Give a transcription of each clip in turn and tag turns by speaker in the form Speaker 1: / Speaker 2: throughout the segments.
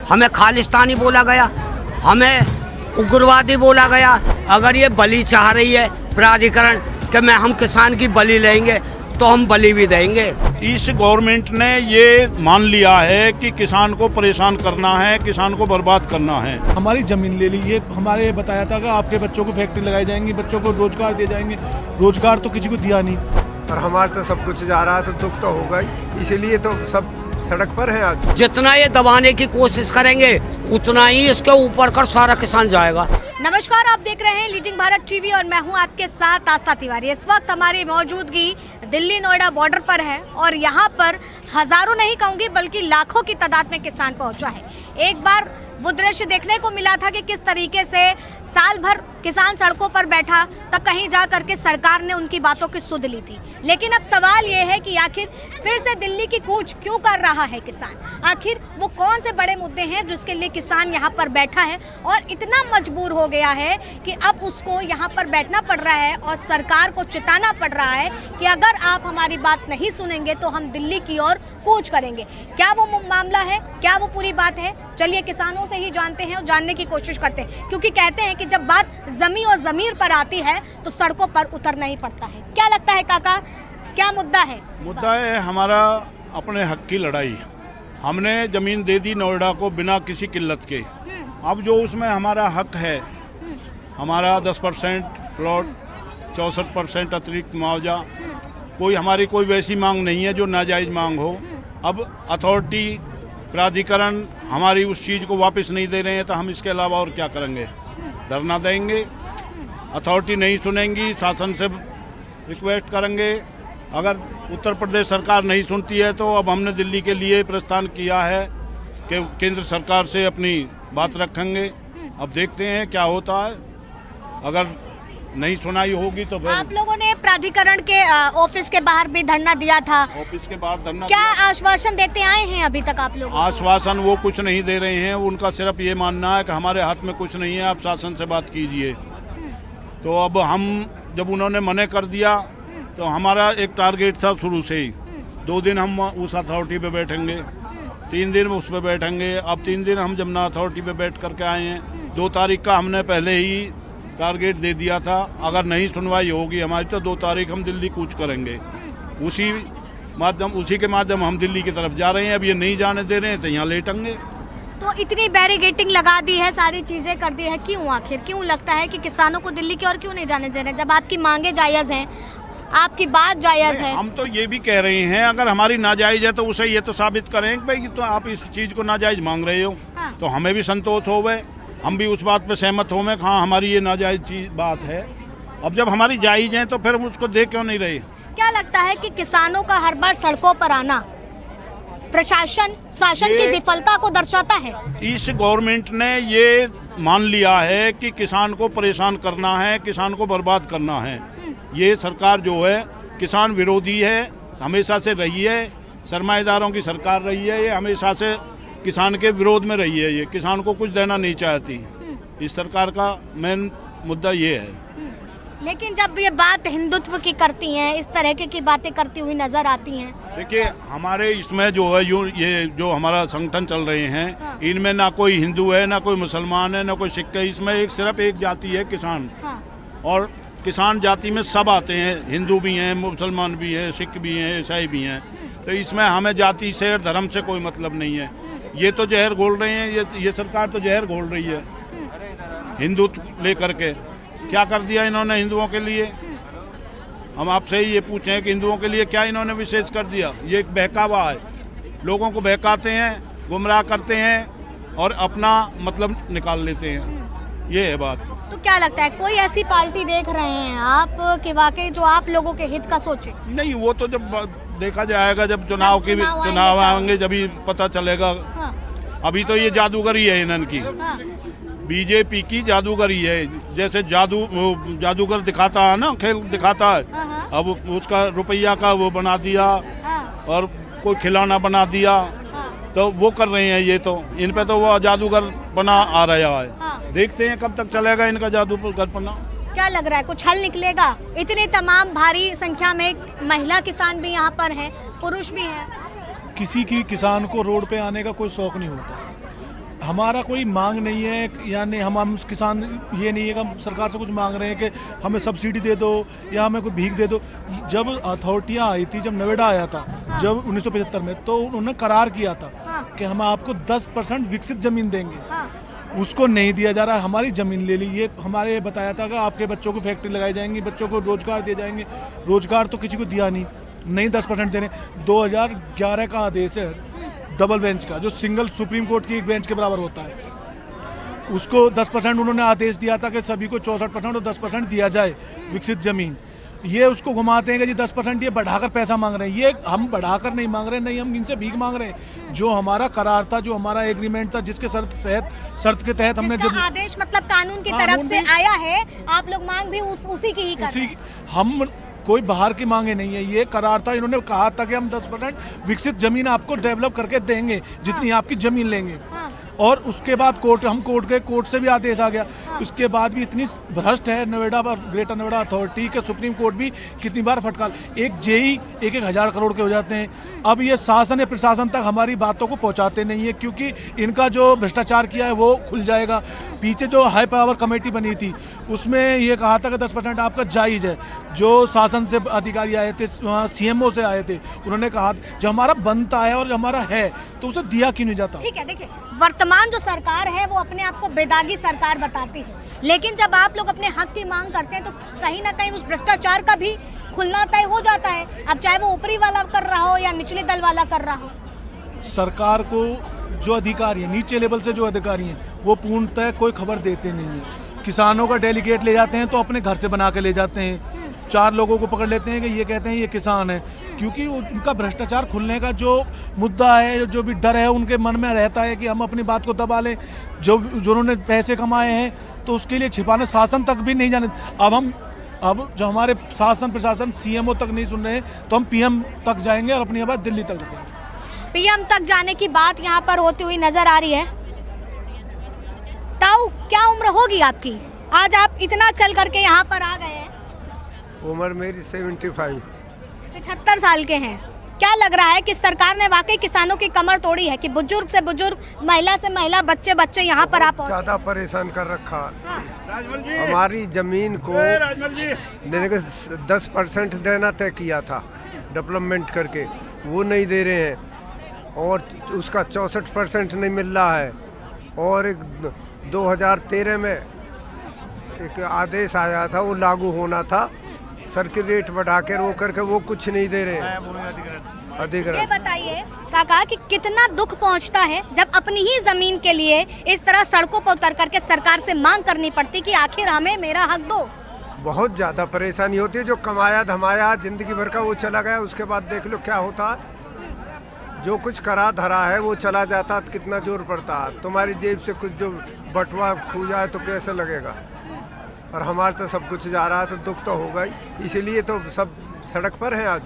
Speaker 1: हमें खालिस्तानी बोला गया, हमें उग्रवादी बोला गया। अगर ये बलि चाह रही है प्राधिकरण कि हम किसान की बलि लेंगे तो हम बलि भी देंगे।
Speaker 2: इस गवर्नमेंट ने ये मान लिया है कि किसान को परेशान करना है, किसान को बर्बाद करना है।
Speaker 3: हमारी जमीन ले ली, ये हमारे बताया था कि आपके बच्चों को फैक्ट्री लगाई जाएंगी, बच्चों को रोजगार दिए जाएंगे। रोजगार तो किसी को दिया नहीं
Speaker 4: और हमारा तो सब कुछ जा रहा है, तो दुख तो होगा ही, इसीलिए तो सब सड़क पर है आज।
Speaker 1: जितना ये दबाने की कोशिश करेंगे उतना ही इसके ऊपर कर सारा किसान जाएगा।
Speaker 5: नमस्कार, आप देख रहे हैं लीडिंग भारत टीवी और मैं हूं आपके साथ आस्था तिवारी। इस वक्त हमारी मौजूदगी दिल्ली नोएडा बॉर्डर पर है और यहां पर हजारों नहीं कहूंगी बल्कि लाखों की तादाद में किसान पहुंचा है। एक बार वो दृश्य देखने को मिला था कि किस तरीके से साल भर किसान सड़कों पर बैठा, तब कहीं जा करके सरकार ने उनकी बातों की सुध ली थी। लेकिन अब सवाल ये है कि आखिर फिर से दिल्ली की कूच क्यों कर रहा है किसान? आखिर वो कौन से बड़े मुद्दे हैं जिसके लिए किसान यहाँ पर बैठा है और इतना मजबूर हो गया है कि अब उसको यहाँ पर बैठना पड़ रहा है और सरकार को चिताना पड़ रहा है कि अगर आप हमारी बात नहीं सुनेंगे तो हम दिल्ली की ओर कूच करेंगे। क्या वो मामला है, क्या वो पूरी बात है? चलिए किसानों से ही जानते हैं और जानने की कोशिश करते हैं, क्योंकि कहते हैं कि जब बात जमी और जमीर पर आती है तो सड़कों पर उतरना ही पड़ता है। क्या लगता है काका, क्या मुद्दा है?
Speaker 2: मुद्दा है हमारा अपने हक की लड़ाई। हमने जमीन दे दी नोएडा को बिना किसी किल्लत के। अब जो उसमें हमारा हक है, हमारा 10% प्लॉट, 64% अतिरिक्त मुआवजा, हमारी कोई वैसी मांग नहीं है जो नाजायज मांग हो। अब अथॉरिटी प्राधिकरण हमारी उस चीज़ को वापस नहीं दे रहे हैं तो हम इसके अलावा और क्या करेंगे? धरना देंगे। अथॉरिटी नहीं सुनेंगी, शासन से रिक्वेस्ट करेंगे। अगर उत्तर प्रदेश सरकार नहीं सुनती है तो अब हमने दिल्ली के लिए प्रस्थान किया है कि केंद्र सरकार से अपनी बात रखेंगे। अब देखते हैं क्या होता है। अगर नहीं सुनाई होगी तो फिर
Speaker 5: आप लोगों ने प्राधिकरण के ऑफिस के बाहर भी धरना दिया था।
Speaker 2: ऑफिस के बाहर धरना
Speaker 5: क्या आश्वासन देते आए हैं अभी तक आप लोग?
Speaker 2: आश्वासन वो कुछ नहीं दे रहे हैं। उनका सिर्फ ये मानना है कि हमारे हाथ में कुछ नहीं है, आप शासन से बात कीजिए। तो अब हम जब उन्होंने मना कर दिया तो हमारा एक टारगेट था शुरू से ही, 2 दिन हम उस अथॉरिटी पे बैठेंगे, 3 दिन उस पर बैठेंगे। अब 3 दिन हम जमुना अथॉरिटी पे बैठ करके आए हैं। 2 तारीख का हमने पहले ही टारगेट दे दिया था। अगर नहीं सुनवाई होगी हमारी तो 2 तारीख हम दिल्ली कूच करेंगे। उसी के माध्यम हम दिल्ली की तरफ जा रहे हैं। अब ये नहीं जाने दे रहे हैं तो यहाँ लेटेंगे।
Speaker 5: तो इतनी बैरिगेटिंग लगा दी है, सारी चीजें कर दी है, क्यों? आखिर क्यों लगता है कि किसानों को दिल्ली की ओर क्यों नहीं जाने दे रहे? जब आपकी मांगे जायज़ हैं, आपकी बात जायज़ है।
Speaker 2: हम तो ये भी कह रहे हैं अगर हमारी नाजायज है तो उसे ये तो साबित करें कि भाई तो आप इस चीज़ को नाजायज मांग रहे हो।
Speaker 5: हाँ।
Speaker 2: तो हमें भी संतोष होवे, हम भी उस बात पे सहमत होवे कि हाँ हमारी ये नाजायज चीज बात है। अब जब हमारी जायज है तो फिर हम उसको देख क्यों नहीं रहे?
Speaker 5: क्या लगता है कि किसानों का हर बार सड़कों पर आना प्रशासन शासन की विफलता को दर्शाता है?
Speaker 2: इस गवर्नमेंट ने ये मान लिया है कि किसान को परेशान करना है, किसान को बर्बाद करना है। ये सरकार जो है किसान विरोधी है, हमेशा से रही है। सरमाएदारों की सरकार रही है, ये हमेशा से किसान के विरोध में रही है। ये किसान को कुछ देना नहीं चाहती। इस सरकार का मेन मुद्दा ये है।
Speaker 5: लेकिन जब ये बात हिंदुत्व की करती हैं, इस तरह की बातें करती हुई नजर आती हैं।
Speaker 2: देखिए हमारे इसमें जो है ये जो हमारा संगठन चल रहे हैं,
Speaker 5: हाँ।
Speaker 2: इनमें ना कोई हिंदू है, ना कोई मुसलमान है, ना कोई सिख है। इसमें सिर्फ एक जाति है, किसान।
Speaker 5: हाँ।
Speaker 2: और किसान जाति में सब आते हैं, हिंदू भी हैं, मुसलमान भी हैं, सिख भी हैं, ईसाई भी हैं। तो इसमें हमें जाति से धर्म से कोई मतलब नहीं है। ये तो जहर घोल रहे हैं, ये सरकार तो जहर घोल रही है हिंदुत्व लेकर के। क्या कर दिया इन्होंने हिंदुओं के लिए? हम आपसे ही ये पूछें कि हिंदुओं के लिए क्या इन्होंने विशेष कर दिया? ये एक बहकावा है, लोगों को बहकाते हैं, गुमराह करते हैं और अपना मतलब निकाल लेते हैं। ये है बात।
Speaker 5: तो क्या लगता है कोई ऐसी पार्टी देख रहे हैं आप कि वाकई जो आप लोगों के हित का सोचे?
Speaker 2: नहीं, वो तो जब देखा जाएगा, जब चुनाव आएंगे जब ही पता चलेगा।
Speaker 5: हाँ।
Speaker 2: अभी तो ये जादूगरी है इनकी।
Speaker 5: हाँ।
Speaker 2: बीजेपी की जादूगरी है। जैसे जादूगर दिखाता है ना, खेल दिखाता है।
Speaker 5: हाँ।
Speaker 2: अब उसका रुपया का वो बना दिया।
Speaker 5: हाँ।
Speaker 2: और कोई खिलौना बना दिया।
Speaker 5: हाँ।
Speaker 2: तो वो कर रहे हैं ये तो। इन पे तो वो जादूगर बना आ रहा है।
Speaker 5: हाँ।
Speaker 2: देखते हैं कब तक चलेगा इनका जादूगर बना।
Speaker 5: क्या लग रहा है कुछ हल निकलेगा? इतने तमाम भारी संख्या में महिला किसान भी यहाँ पर हैं, पुरुष भी हैं।
Speaker 3: किसी की किसान को रोड पे आने का कोई शौक नहीं होता। हमारा कोई मांग नहीं है, यानी हम किसान ये नहीं है कि हम सरकार से कुछ मांग रहे हैं कि हमें सब्सिडी दे दो या हमें कोई भीख दे दो। जब अथॉरिटियाँ आई थी, जब नोएडा आया था, जब 1975 में, तो उन्होंने करार किया था कि हम आपको 10% विकसित ज़मीन देंगे। उसको नहीं दिया जा रहा है, हमारी ज़मीन ले ली। ये हमारे बताया था कि आपके बच्चों को फैक्ट्री लगाई जाएंगी, बच्चों को रोज़गार दिए जाएंगे। रोज़गार तो किसी को दिया नहीं 10% दे रहे। 2011 का आदेश है डबल बेंच का, जो सिंगल सुप्रीम कोर्ट की एक बेंच के बराबर होता है, उसको 10% उन्होंने आदेश दिया था कि सभी को 64% और 10% दिया जाए विकसित ज़मीन। ये उसको घुमाते हैं कि जी 10% ये बढ़ाकर पैसा मांग रहे हैं। ये हम बढ़ाकर नहीं मांग रहे, नहीं हम इनसे भीख मांग रहे हैं। जो हमारा करार था, जो हमारा एग्रीमेंट था, जिसके शर्त के तहत हमने जब
Speaker 5: आदेश मतलब कानून की तरफ से आया है, आप लोग मांग भी उसी की ही कर रहे हैं।
Speaker 3: हम कोई बाहर की मांगे नहीं है, ये करार था। इन्होंने कहा था कि हम 10% विकसित जमीन आपको डेवलप करके देंगे, जितनी आपकी जमीन लेंगे। और उसके बाद कोर्ट से भी आदेश आ गया। उसके बाद भी इतनी भ्रष्ट है नोएडा और ग्रेटर नोएडा अथॉरिटी के सुप्रीम कोर्ट भी कितनी बार फटकार, एक जेई 1,000 करोड़ के हो जाते हैं। अब ये शासन या प्रशासन तक हमारी बातों को पहुंचाते नहीं है, क्योंकि इनका जो भ्रष्टाचार किया है वो खुल जाएगा। पीछे जो हाई पावर कमेटी बनी थी, उसमें ये कहा था कि 10% आपका जायज़ है। जो शासन से अधिकारी आए थे, वहाँ CMO से आए थे, उन्होंने कहा जो हमारा बनता है और हमारा है तो उसे दिया क्यों नहीं जाता।
Speaker 5: ठीक है, देखिए वर्तमान जो सरकार है वो अपने आप को बेदागी सरकार बताती है, लेकिन जब आप लोग अपने हक की मांग करते हैं तो कहीं ना कहीं उस भ्रष्टाचार का भी खुलना तय हो जाता है। अब चाहे वो ऊपरी वाला कर रहा हो या निचले दल वाला कर रहा हो। सरकार
Speaker 3: को जो अधिकारी है, नीचे लेवल से जो अधिकारी हैं, वो पूर्णतः कोई खबर देते नहीं है। किसानों का डेलीगेट ले जाते हैं तो अपने घर से बना के ले जाते हैं। 4 लोगों को पकड़ लेते हैं कि ये कहते हैं ये किसान है, क्योंकि उनका भ्रष्टाचार खुलने का जो मुद्दा है, जो भी डर है उनके मन में रहता है कि हम अपनी बात को दबा लें। जो उन्होंने पैसे कमाए हैं तो उसके लिए छिपाने शासन तक भी नहीं जाने। अब जो हमारे शासन प्रशासन CMO तक नहीं सुन रहे हैं, तो हम PM तक जाएंगे और अपनी आवाज़ दिल्ली तक रखेंगे।
Speaker 5: PM तक जाने की बात यहाँ पर होती हुई नजर आ रही है। ताऊ, क्या उम्र होगी आपकी? आज आप इतना चल करके यहाँ पर आ गए हैं।
Speaker 4: उम्र मेरी 75।
Speaker 5: 75 साल के हैं। क्या लग रहा है कि सरकार ने वाकई किसानों की कमर तोड़ी है कि बुजुर्ग से बुजुर्ग, महिला से महिला, बच्चे बच्चे यहाँ पर आप
Speaker 4: ज़्यादा परेशान कर रखा। हमारी जमीन को देने के 10% देना तय किया था डेवलपमेंट करके, वो नहीं दे रहे हैं। और उसका 64% नहीं मिल रहा है। और एक 2013 में एक आदेश आया था, वो लागू होना था, सर्किट रेट बढ़ा के रो करके वो कुछ नहीं दे रहे हैं अधिग्रहण।
Speaker 5: ये बताइए काका कि कितना दुख पहुंचता है जब अपनी ही जमीन के लिए इस तरह सड़कों पर उतर करके सरकार से मांग करनी पड़ती कि आखिर हमें मेरा हक दो।
Speaker 4: बहुत ज़्यादा परेशानी होती है। जो कमाया धमाया जिंदगी भर का वो चला गया, उसके बाद देख लो क्या होता है। जो कुछ करा धरा है वो चला जाता तो कितना जोर पड़ता। तुम्हारी जेब से कुछ जो बटुआ खो जाए तो कैसे लगेगा। और हमारा तो सब कुछ जा रहा है तो दुख तो होगा ही, इसीलिए तो सब सड़क पर हैं। आज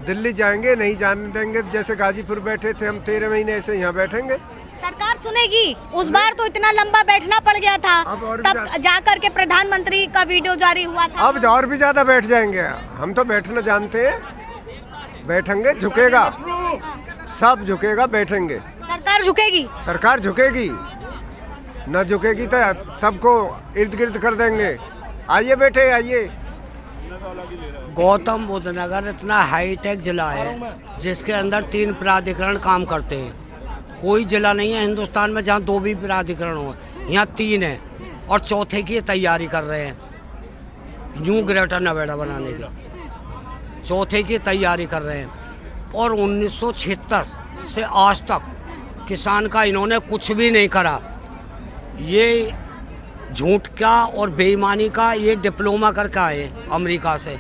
Speaker 4: दिल्ली जाएंगे, नहीं जाने देंगे। जैसे गाजीपुर बैठे थे हम 13 महीने, ऐसे यहाँ बैठेंगे।
Speaker 5: सरकार सुनेगी? उस बार तो इतना लंबा बैठना पड़ गया था, तब जाकर के प्रधानमंत्री का वीडियो जारी हुआ था।
Speaker 4: अब और भी ज्यादा बैठ जाएंगे। हम तो बैठना जानते हैं, बैठेंगे, झुकेगा, सब झुकेगा, बैठेंगे।
Speaker 5: सरकार झुकेगी? सरकार
Speaker 4: झुकेगी, न झुकेगी तो सबको इर्द गिर्द कर देंगे। आइए बेटे, आइए।
Speaker 1: गौतम बुद्ध नगर इतना हाईटेक जिला है जिसके अंदर 3 प्राधिकरण काम करते हैं। कोई जिला नहीं है हिंदुस्तान में जहाँ 2 भी प्राधिकरण हो, यहाँ 3 है और चौथे की तैयारी कर रहे हैं, न्यू ग्रेटर नोएडा बनाने की चौथे की तैयारी कर रहे हैं। और 1976 से आज तक किसान का इन्होंने कुछ भी नहीं करा। ये झूठ का और बेईमानी का ये डिप्लोमा करके आए अमेरिका से।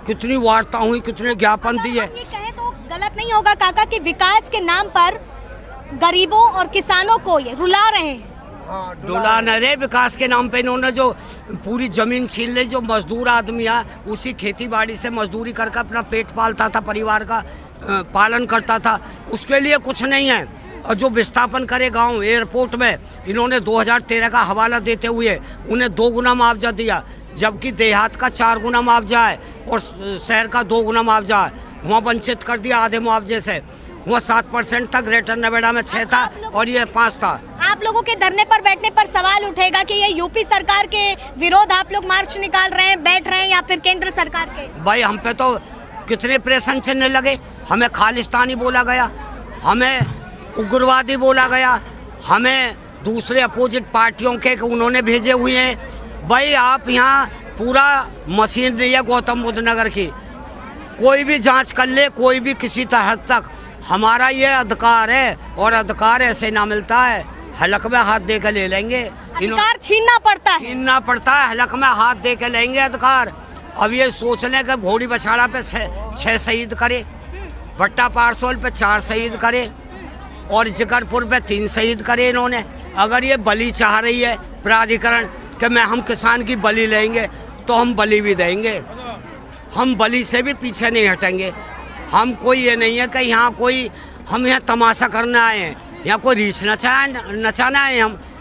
Speaker 1: कितनी वार्ता हुई, कितने ज्ञापन दिए।
Speaker 5: ये कहें तो गलत नहीं होगा काका कि विकास के नाम पर गरीबों और किसानों को ये रुला रहे हैं।
Speaker 1: डुला न रहे। विकास के नाम पे इन्होंने जो पूरी जमीन छीन ली। जो मजदूर आदमी है उसी खेती बाड़ी से मजदूरी करके अपना पेट पालता था, परिवार का पालन करता था, उसके लिए कुछ नहीं है। और जो विस्थापन करे गांव एयरपोर्ट में, इन्होंने 2013 का हवाला देते हुए उन्हें 2 गुना मुआवजा दिया, जबकि देहात का 4 गुना मुआवजा है और शहर का 2 गुना मुआवजा है। वहाँ वंचित कर दिया आधे मुआवजे से। वहाँ 7% था, ग्रेटर नोएडा में 6 था और ये 5 था।
Speaker 5: आप लोगों के धरने पर बैठने पर सवाल उठेगा कि ये यूपी सरकार के विरोध आप लोग मार्च निकाल रहे हैं, बैठ रहे हैं, या फिर केंद्र सरकार के?
Speaker 1: भाई हम पे तो कितने प्रेशन चलने लगे, हमें खालिस्तानी बोला गया, हमें उग्रवादी बोला गया, हमें दूसरे अपोजिट पार्टियों के उन्होंने भेजे हुए हैं। भाई आप यहाँ पूरा मशीन नहीं है गौतम बुद्ध नगर की, कोई भी जांच कर ले, कोई भी किसी तरह तक, हमारा ये अधिकार है और अधिकार ऐसे ना मिलता है, हलक में हाथ दे के ले लेंगे।
Speaker 5: अधिकार छीनना पड़ता है,
Speaker 1: छीनना पड़ता है, हलक में हाथ दे के लेंगे अधिकार। अब ये सोच लें कि घोड़ी बछाड़ा पे 6 शहीद करे, भट्टा पारसोल पे 4 शहीद करे और जिकरपुर पे 3 शहीद करे इन्होंने। अगर ये बलि चाह रही है प्राधिकरण कि हम किसान की बलि लेंगे, तो हम बलि भी देंगे, हम बलि से भी पीछे नहीं हटेंगे। हम कोई ये नहीं है कि हम यहाँ तमाशा करना आए हैं, यहाँ कोई रीछ नचाना है,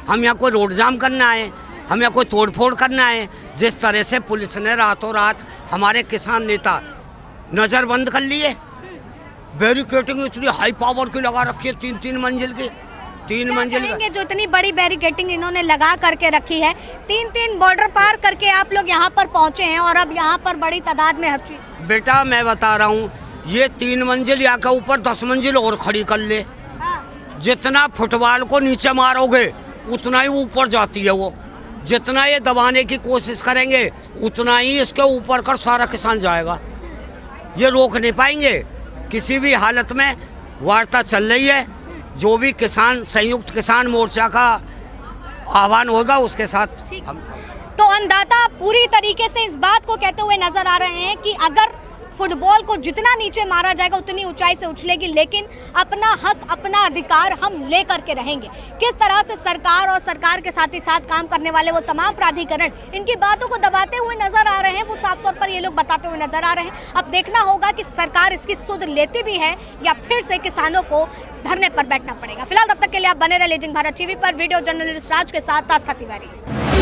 Speaker 1: हम यहाँ कोई रोड जाम करना है, हम यहाँ कोई तोड़फोड़ करना है। जिस तरह से पुलिस ने रातों रात हमारे किसान नेता नज़रबंद कर लिए, बैरिकेटिंग इतनी हाई पावर की लगा रखी है, 3-3 मंजिल की, 3 मंजिल
Speaker 5: कहेंगे जो इतनी बड़ी बैरिकेटिंग इन्होंने लगा करके रखी है, 3-3 बॉर्डर पार करके आप लोग यहाँ पर पहुँचे हैं और अब यहाँ पर बड़ी तादाद में हर चीज।
Speaker 1: बेटा मैं बता रहा हूँ, ये 3 मंजिल या के ऊपर 10 मंजिल और खड़ी कर ले, जितना फुटबॉल को नीचे मारोगे उतना ही ऊपर जाती है वो, जितना ये दबाने की कोशिश करेंगे उतना ही इसके ऊपर कर सारा किसान जाएगा। ये रोक नहीं पाएंगे किसी भी हालत में। वार्ता चल रही है, जो भी किसान संयुक्त किसान मोर्चा का आह्वान होगा उसके साथ हम।
Speaker 5: तो अन्नदाता पूरी तरीके से इस बात को कहते हुए नजर आ रहे हैं कि अगर फुटबॉल को जितना नीचे मारा जाएगा उतनी ऊंचाई से उछलेगी, लेकिन अपना हक, अपना अधिकार हम लेकर के रहेंगे। किस तरह से सरकार और सरकार के साथ ही साथ काम करने वाले वो तमाम प्राधिकरण इनकी बातों को दबाते हुए नजर आ रहे हैं, वो साफ तौर पर ये लोग बताते हुए नजर आ रहे हैं। अब देखना होगा कि सरकार इसकी सुध लेती भी है या फिर से किसानों को धरने पर बैठना पड़ेगा। फिलहाल तब तक के लिए आप बने रहे लीजिंग भारत टीवी पर। वीडियो जर्नलिस्ट राज के साथ आस्था तिवारी।